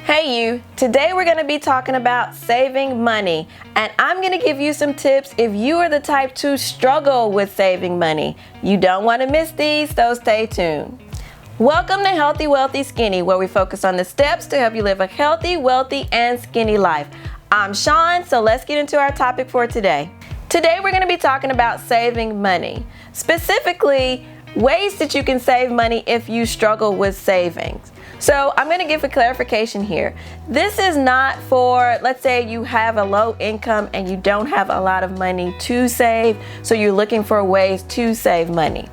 Hey you, today we're going to be talking about saving money, and I'm going to give you some tips if you are the type to struggle with saving money. You don't want to miss these, so stay tuned. Welcome to Healthy, Wealthy, Skinny, where we focus on the steps to help you live a healthy, wealthy, and skinny life. I'm Sean, so let's get into our topic for today. Today we're going to be talking about saving money, specifically ways that you can save money if you struggle with savings. So I'm going to give a clarification here. This is not for, let's say you have a low income and you don't have a lot of money to save, so you're looking for ways to save money.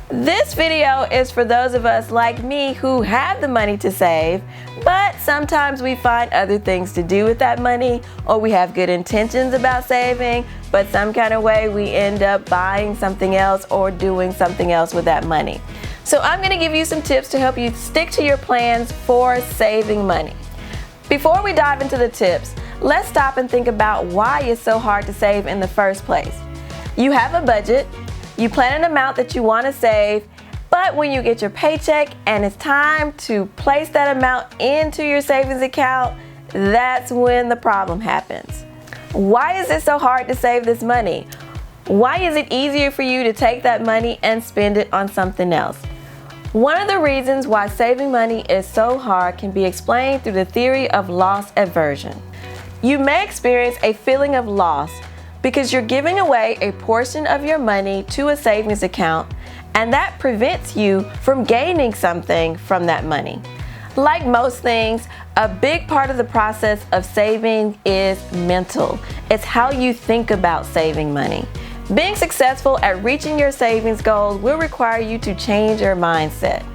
This video is for those of us like me who have the money to save, but sometimes we find other things to do with that money, or we have good intentions about saving, but some kind of way we end up buying something else or doing something else with that money. So I'm going to give you some tips to help you stick to your plans for saving money. Before we dive into the tips, let's stop and think about why it's so hard to save in the first place. You have a budget, you plan an amount that you want to save, but when you get your paycheck and it's time to place that amount into your savings account, that's when the problem happens. Why is it so hard to save this money? Why is it easier for you to take that money and spend it on something else? One of the reasons why saving money is so hard can be explained through the theory of loss aversion. You may experience a feeling of loss because you're giving away a portion of your money to a savings account, and that prevents you from gaining something from that money. Like most things, a big part of the process of saving is mental. It's how you think about saving money. Being successful at reaching your savings goals will require you to change your mindset.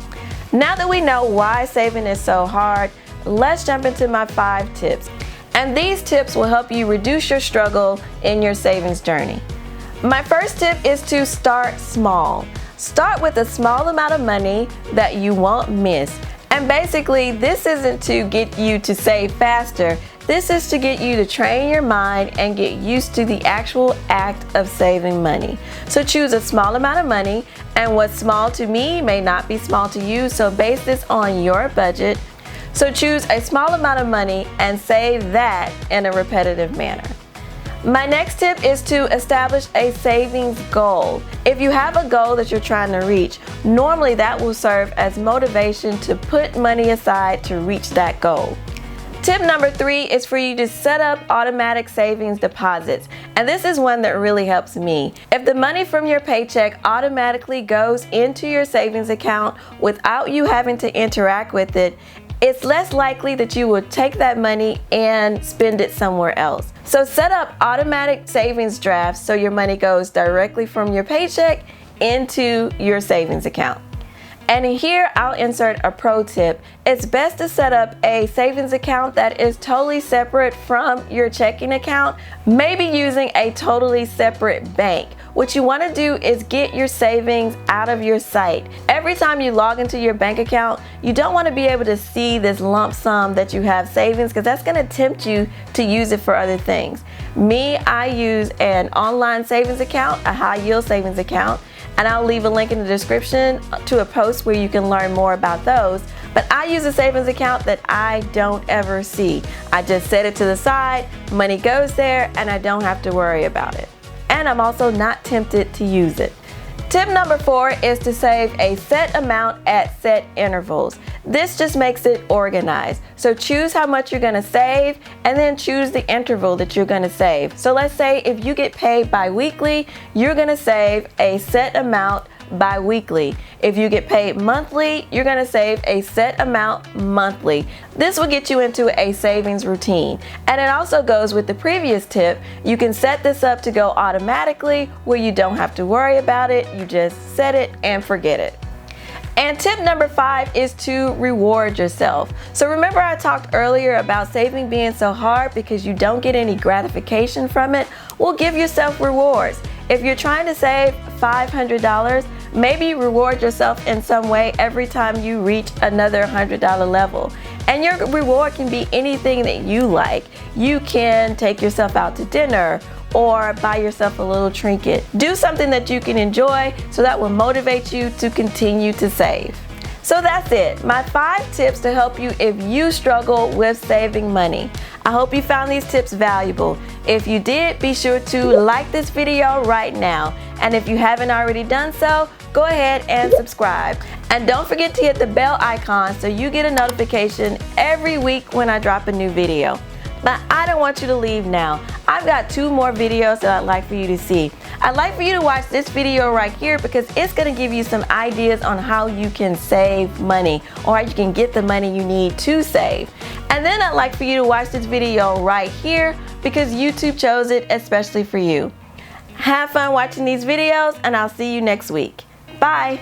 Now that we know why saving is so hard, let's jump into my 5 tips. And these tips will help you reduce your struggle in your savings journey. My first tip is to start small. Start with a small amount of money that you won't miss. And basically, this isn't to get you to save faster. This is to get you to train your mind and get used to the actual act of saving money. So choose a small amount of money, and what's small to me may not be small to you, so base this on your budget. So choose a small amount of money and save that in a repetitive manner. My next tip is to establish a savings goal. If you have a goal that you're trying to reach, normally that will serve as motivation to put money aside to reach that goal. Tip number 3 is for you to set up automatic savings deposits, and this is one that really helps me. If the money from your paycheck automatically goes into your savings account without you having to interact with it, it's less likely that you will take that money and spend it somewhere else. So set up automatic savings drafts so your money goes directly from your paycheck into your savings account. And here I'll insert a pro tip. It's best to set up a savings account that is totally separate from your checking account, maybe using a totally separate bank. What you want to do is get your savings out of your sight. Every time you log into your bank account, you don't want to be able to see this lump sum that you have savings, because that's going to tempt you to use it for other things. Me, I use an online savings account, a high yield savings account, and I'll leave a link in the description to a post where you can learn more about those. But I use a savings account that I don't ever see. I just set it to the side, money goes there, and I don't have to worry about it. And I'm also not tempted to use it. Tip number 4 is to save a set amount at set intervals. This just makes it organized. So choose how much you're going to save, and then choose the interval that you're going to save. So let's say if you get paid bi-weekly, you're going to save a set amount bi-weekly. If you get paid monthly, you're going to save a set amount monthly. This will get you into a savings routine. And it also goes with the previous tip. You can set this up to go automatically where you don't have to worry about it. You just set it and forget it. And tip number 5 is to reward yourself. So remember I talked earlier about saving being so hard because you don't get any gratification from it? Well, give yourself rewards. If you're trying to save $500, maybe reward yourself in some way every time you reach another $100 level. And your reward can be anything that you like. You can take yourself out to dinner or buy yourself a little trinket. Do something that you can enjoy so that will motivate you to continue to save. So that's it, my 5 tips to help you if you struggle with saving money. I hope you found these tips valuable. If you did, be sure to like this video right now. And if you haven't already done so, go ahead and subscribe. And don't forget to hit the bell icon so you get a notification every week when I drop a new video. But I don't want you to leave now. I've got 2 more videos that I'd like for you to see. I'd like for you to watch this video right here because it's going to give you some ideas on how you can save money or how you can get the money you need to save. And then I'd like for you to watch this video right here because YouTube chose it especially for you. Have fun watching these videos and I'll see you next week. Bye!